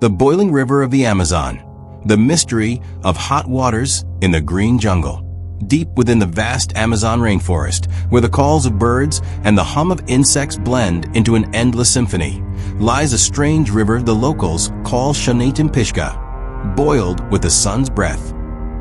The boiling river of the Amazon, the mystery of hot waters in the green jungle. Deep within the vast Amazon rainforest, where the calls of birds and the hum of insects blend into an endless symphony, lies a strange river the locals call Shanatimpishka, boiled with the sun's breath.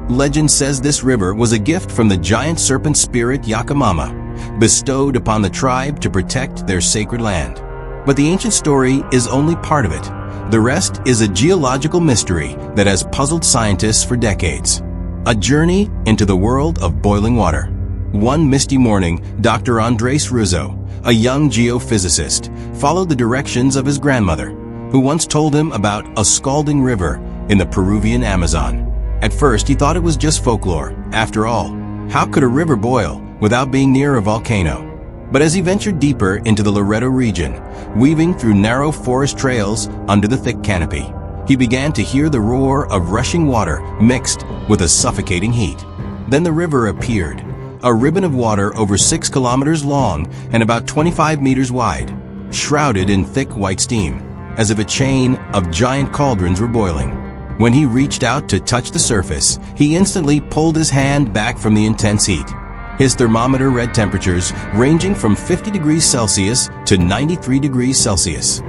Legend says this river was a gift from the giant serpent spirit Yakamama, bestowed upon the tribe to protect their sacred land. But the ancient story is only part of it. The rest is a geological mystery that has puzzled scientists for decades. A journey into the world of boiling water. One misty morning, Dr. Andres Russo, a young geophysicist, followed the directions of his grandmother, who once told him about a scalding river in the Peruvian Amazon. At first, he thought it was just folklore. After all, how could a river boil without being near a volcano? But as he ventured deeper into the Loreto region, weaving through narrow forest trails under the thick canopy, he began to hear the roar of rushing water mixed with a suffocating heat. Then the river appeared, a ribbon of water over 6 kilometers long and about 25 meters wide, shrouded in thick white steam, as if a chain of giant cauldrons were boiling. When he reached out to touch the surface, he instantly pulled his hand back from the intense heat. His thermometer read temperatures ranging from 50 degrees Celsius to 93 degrees Celsius,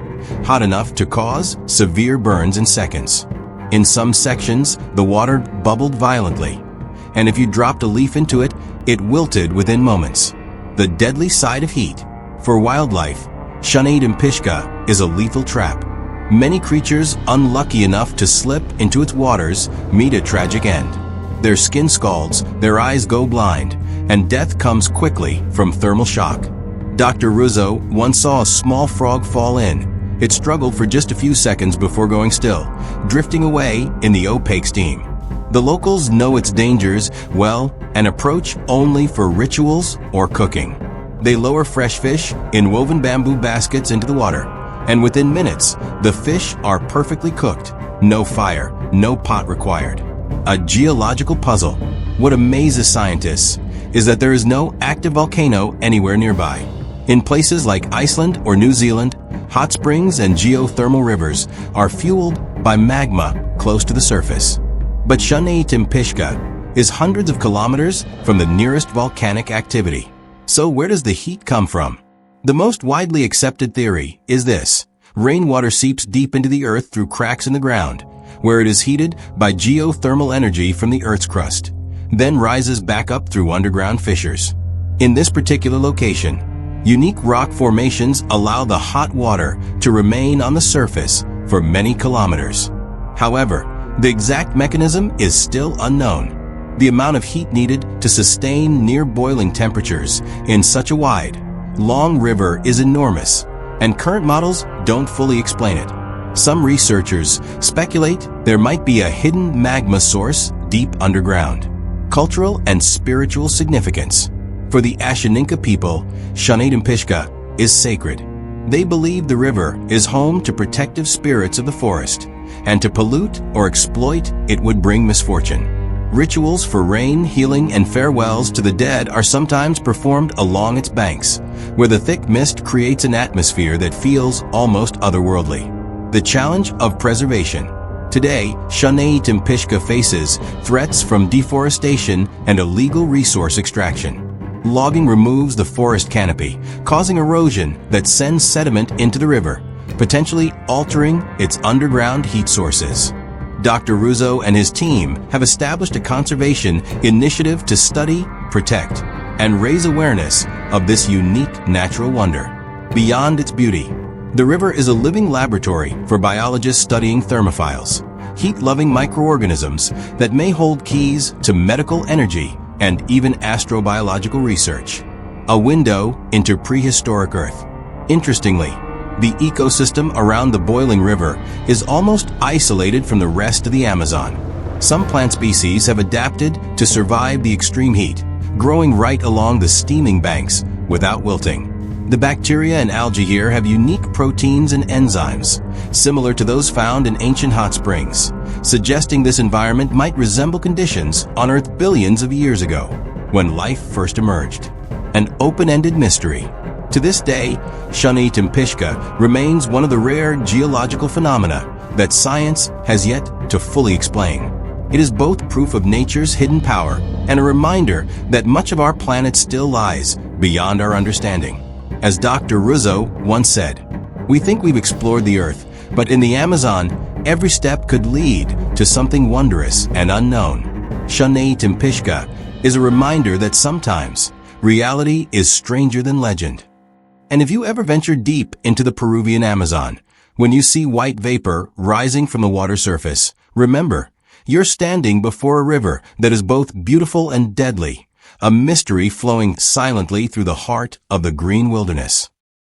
hot enough to cause severe burns in seconds. In some sections, the water bubbled violently, and if you dropped a leaf into it, it wilted within moments. The deadly side of heat. For wildlife, Shanatimpishka is a lethal trap. Many creatures unlucky enough to slip into its waters meet a tragic end. Their skin scalds, their eyes go blind, and death comes quickly from thermal shock. Dr. Russo once saw a small frog fall in. It struggled for just a few seconds before going still, drifting away in the opaque steam. The locals know its dangers well and approach only for rituals or cooking. They lower fresh fish in woven bamboo baskets into the water, and within minutes, the fish are perfectly cooked. No fire, no pot required. A geological puzzle. What amazes scientists is that there is no active volcano anywhere nearby. In places like Iceland or New Zealand, hot springs and geothermal rivers are fueled by magma close to the surface. But Shanatimpishka is hundreds of kilometers from the nearest volcanic activity. So where does the heat come from? The most widely accepted theory is this. Rainwater seeps deep into the earth through cracks in the ground, where it is heated by geothermal energy from the Earth's crust, then rises back up through underground fissures. In this particular location, unique rock formations allow the hot water to remain on the surface for many kilometers. However, the exact mechanism is still unknown. The amount of heat needed to sustain near boiling temperatures in such a wide, long river is enormous, and current models don't fully explain it. Some researchers speculate there might be a hidden magma source deep underground. Cultural and spiritual significance. For the Ashaninka people, Shanatimpishka is sacred. They believe the river is home to protective spirits of the forest, and to pollute or exploit it would bring misfortune. Rituals for rain, healing, and farewells to the dead are sometimes performed along its banks, where the thick mist creates an atmosphere that feels almost otherworldly. The challenge of preservation. Today, Shanatimpishka faces threats from deforestation and illegal resource extraction. Logging removes the forest canopy, causing erosion that sends sediment into the river, potentially altering its underground heat sources. Dr. Russo and his team have established a conservation initiative to study, protect, and raise awareness of this unique natural wonder. Beyond its beauty, the river is a living laboratory for biologists studying thermophiles, heat-loving microorganisms that may hold keys to medical energy and even astrobiological research. A window into prehistoric Earth. Interestingly, the ecosystem around the boiling river is almost isolated from the rest of the Amazon. Some plant species have adapted to survive the extreme heat, growing right along the steaming banks without wilting. The bacteria and algae here have unique proteins and enzymes, similar to those found in ancient hot springs, suggesting this environment might resemble conditions on Earth billions of years ago, when life first emerged. An open-ended mystery. To this day, Shanatimpishka remains one of the rare geological phenomena that science has yet to fully explain. It is both proof of nature's hidden power and a reminder that much of our planet still lies beyond our understanding. As Dr. Ruzzo once said, "We think we've explored the Earth, but in the Amazon, every step could lead to something wondrous and unknown." Sinead Timpishka is a reminder that sometimes reality is stranger than legend. And if you ever venture deep into the Peruvian Amazon, when you see white vapor rising from the water surface, remember, you're standing before a river that is both beautiful and deadly, a mystery flowing silently through the heart of the green wilderness.